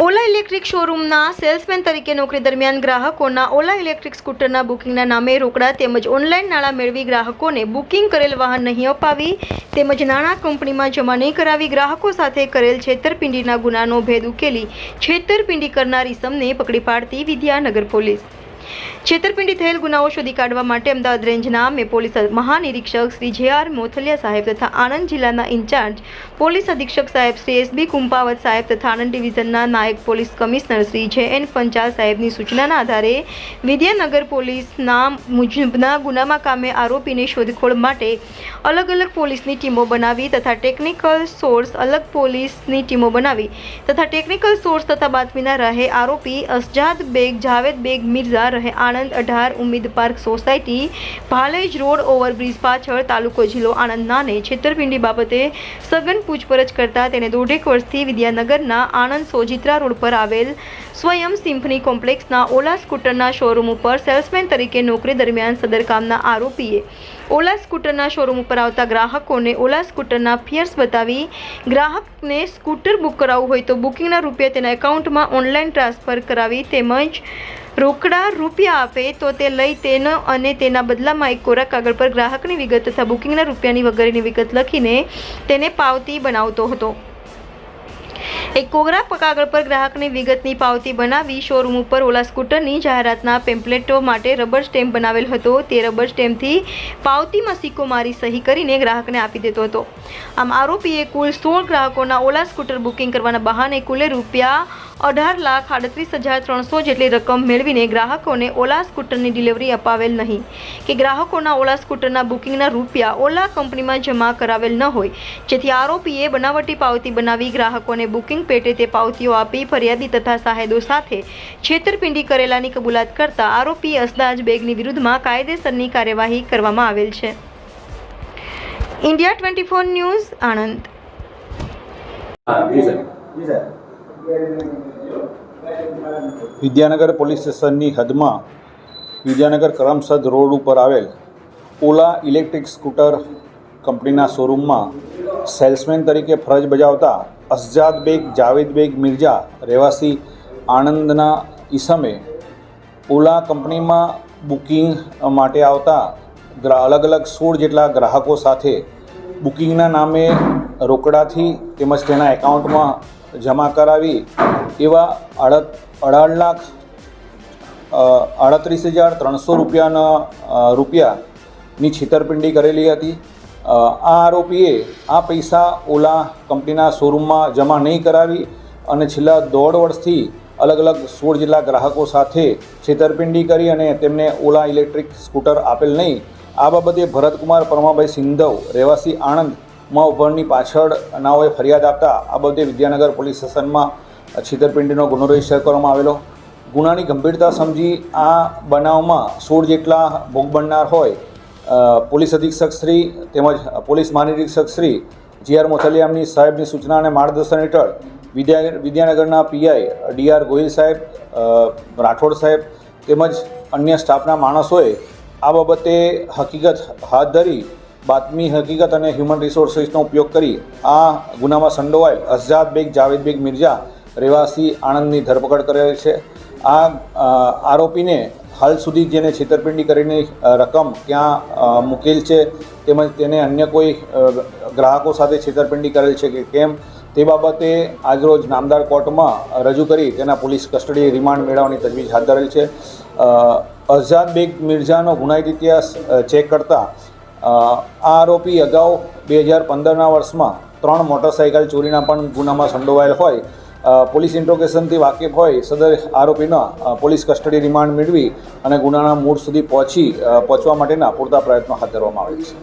ઓલા electric શોરૂમના salesman તરીકે નોકરી દરમિયાન ગ્રાહકોના ઓલા ઇલેક્ટ્રિક સ્કૂટરના બુકિંગના નામે રોકડા તેમજ ઓનલાઈન નાણાં મેળવી ગ્રાહકોને બુકિંગ કરેલ વાહન નહીં અપાવી તેમજ નાણાં કંપનીમાં જમા નહીં કરાવી ગ્રાહકો સાથે કરેલ છેતરપિંડીના ગુનાનો ભેદ ઉકેલી છેતરપિંડી કરનાર ઇસમને પકડી પાડતી વિદ્યાનગર પોલીસ। છેતરપિંડી થયેલ ગુનાઓ શોધી કાઢવા માટે અમદાવાદ રેન્જના પોલીસ મહાનિરીક્ષક શ્રી જે.આર. મોથલિયા સાહેબ તથા આણંદ જિલ્લાના ઇન્ચાર્જ પોલીસ અધિક્ષક સાહેબ શ્રી એસ.બી. કુંપાવત સાહેબ તથા આણંદ ડિવિઝનના નાયક પોલીસ કમિશનર શ્રી જે.એન. પંચાલ સાહેબની સૂચનાના આધારે વિદ્યાનગર પોલીસના મુજબના ગુનામાં કામે આરોપીની શોધખોળ માટે અલગ અલગ પોલીસની ટીમો બનાવી તથા ટેકનિકલ સોર્સ અલગ પોલીસની ટીમો બનાવી તથા ટેકનિકલ સોર્સ તથા બાતમીના રહે આરોપી અસજાદ બેગ જાવેદ બેગ મિર્ઝા રહે Anand 18 Ummid park society Bhalej road overbridge પાછળ તાલુકો જિલ્લો આણંદનાને છેતરપિંડી બાબતે સઘન પૂછપરછ કરતા તેને 1.5 વર્ષથી વિદ્યાનગરના આણંદ સોજિત્રા રોડ પર આવેલ સ્વયં સિમ્ફની કોમ્પ્લેક્સના ઓલા સ્કૂટરના શોરૂમ ઉપર સેલ્સમેન તરીકે નોકરી દરમિયાન સદર કામના આરોપીએ ઓલા સ્કૂટરના શોરૂમ ઉપર આવતા ગ્રાહકોને ઓલા સ્કૂટરના ફિયર્સ બતાવી ગ્રાહકને સ્કૂટર બુક કરાવવું હોય તો બુકિંગના રૂપિયા તેના એકાઉન્ટમાં ઓનલાઈન ટ્રાન્સફર કરાવી તેમજ રોકડા રૂપિયા આપે તો તે લઈ તેનો અને તેના બદલામાં એક કોરા કાગળ પર ગ્રાહકની વિગત તથા બુકિંગના રૂપિયાની વગેરેની વિગત લખીને તેને પાવતી બનાવતો હતો। એક કોરા કાગળ પર ગ્રાહકની વિગતની પાવતી બનાવી શોરૂમ ઉપર ઓલા સ્કૂટરની જાહેરાતના પેમ્પલેટો માટે રબર સ્ટેમ્પ બનાવેલ હતો તે રબર સ્ટેમ્પથી પાવતીમાં સિક્કો મારી સહી કરીને ગ્રાહકને આપી દેતો હતો। આમ આરોપીએ કુલ 16 ગ્રાહકોના ઓલા સ્કૂટર બુકિંગ કરવાના બહાને કુલે રૂપિયા 18,38,300 જેટલી રકમ મેળવીને ગ્રાહકોને ઓલા સ્કૂટરની ડિલિવરી અપાવેલ નહીં કે ગ્રાહકોના ઓલા સ્કૂટરના બુકિંગના રૂપિયા ઓલા કંપનીમાં જમા કરાવેલ ન હોય જેથી આરોપીએ બનાવટી પાવતી બનાવી ગ્રાહકોને બુકિંગ પેટે તે પાવતીઓ આપી ફરિયાદી તથા સાહેદો સાથે છેતરપિંડી કરેલાની કબૂલાત કરતા આરોપી અસદાજ બેગની વિરુદ્ધમાં કાયદેસરની કાર્યવાહી કરવામાં આવેલ છે। India 24 news Anand. Vidyanagar police સ્ટેશનની હદમાં વિદ્યાનગર કરમસદ રોડ ઉપર આવેલ ઓલા ઇલેક્ટ્રિક સ્કૂટર કંપનીના શોરૂમમાં સેલ્સમેન તરીકે ફરજ બજાવતા અસજાદ બેગ જાવેદ બેગ મિર્ઝા રહેવાસી આણંદના ઈસમે ઓલા કંપનીમાં બુકિંગ માટે આવતા અલગ અલગ 16 જેટલા ગ્રાહકો સાથે બુકિંગના નામે રોકડાથી તેમજ તેના એકાઉન્ટમાં જમા કરાવી એવા 38,300 રૂપિયાની છેતરપિંડી કરેલી હતી। આ આરોપીએ આ પૈસા ઓલા કંપનીના શોરૂમમાં જમા નહીં કરાવી અને છેલ્લા 1.5 વર્ષથી અલગ અલગ 16 જેટલા ગ્રાહકો સાથે છેતરપિંડી કરી અને તેમને ઓલા ઇલેક્ટ્રિક સ્કૂટર આપેલ નહીં। આ બાબતે ભરતકુમાર પરમાભાઈ સિંધવ રહેવાસી આણંદ ઉપરની પાછળ નાઓએ ફરિયાદ આપતા આ બાબતે વિદ્યાનગર પોલીસ સ્ટેશનમાં છેતરપિંડીનો ગુનો રજીસ્ટર કરવામાં આવેલો। ગુનાની ગંભીરતા સમજી આ બનાવમાં 16 જેટલા ભોગ બનનાર હોય પોલીસ અધિક્ષક શ્રી તેમજ પોલીસ મહાનિરીક્ષક શ્રી જે.આર. મોથલિયાની સાહેબની સૂચના અને માર્ગદર્શન હેઠળ વિદ્યાનગરના પીઆઈ ડી.આર. ગોહિલ સાહેબ, રાઠોડ સાહેબ તેમજ અન્ય સ્ટાફના માણસોએ આ બાબતે હકીકત હાથ ધરી બાતમી હકીકત અને હ્યુમન રિસોર્સિસનો ઉપયોગ કરી આ ગુનામાં સંડોવાયેલ અસજાદ બેગ જાવેદ બેગ મિર્ઝા રહેવાસી આણંદની ધરપકડ કરેલ છે। આ આરોપીને હાલ સુધી જેને છેતરપિંડી કરીને રકમ ક્યાં મૂકેલ છે તેમજ તેને અન્ય કોઈ ગ્રાહકો સાથે છેતરપિંડી કરેલ છે કે કેમ તે બાબતે આજરોજ નામદાર કોર્ટમાં રજૂ કરી તેના પોલીસ કસ્ટડી રિમાન્ડ મેળવવાની તજવીજ હાથ ધરેલ છે। અસજાદ બેગ મિર્ઝાનો ગુનાહિત ઇતિહાસ ચેક કરતા આ આરોપી અગાઉ 2015ના વર્ષમાં 3 મોટરસાઇકલ ચોરીના પણ ગુનામાં સંડોવાયેલ હોય પોલીસ ઇન્ટ્રોગેશનથી વાકેફ હોય સદર આરોપીના પોલીસ કસ્ટડી રિમાન્ડ મેળવી અને ગુનાના મૂળ સુધી પહોંચવા માટેના પૂરતા પ્રયત્નો હાથ ધરવામાં આવેલ છે।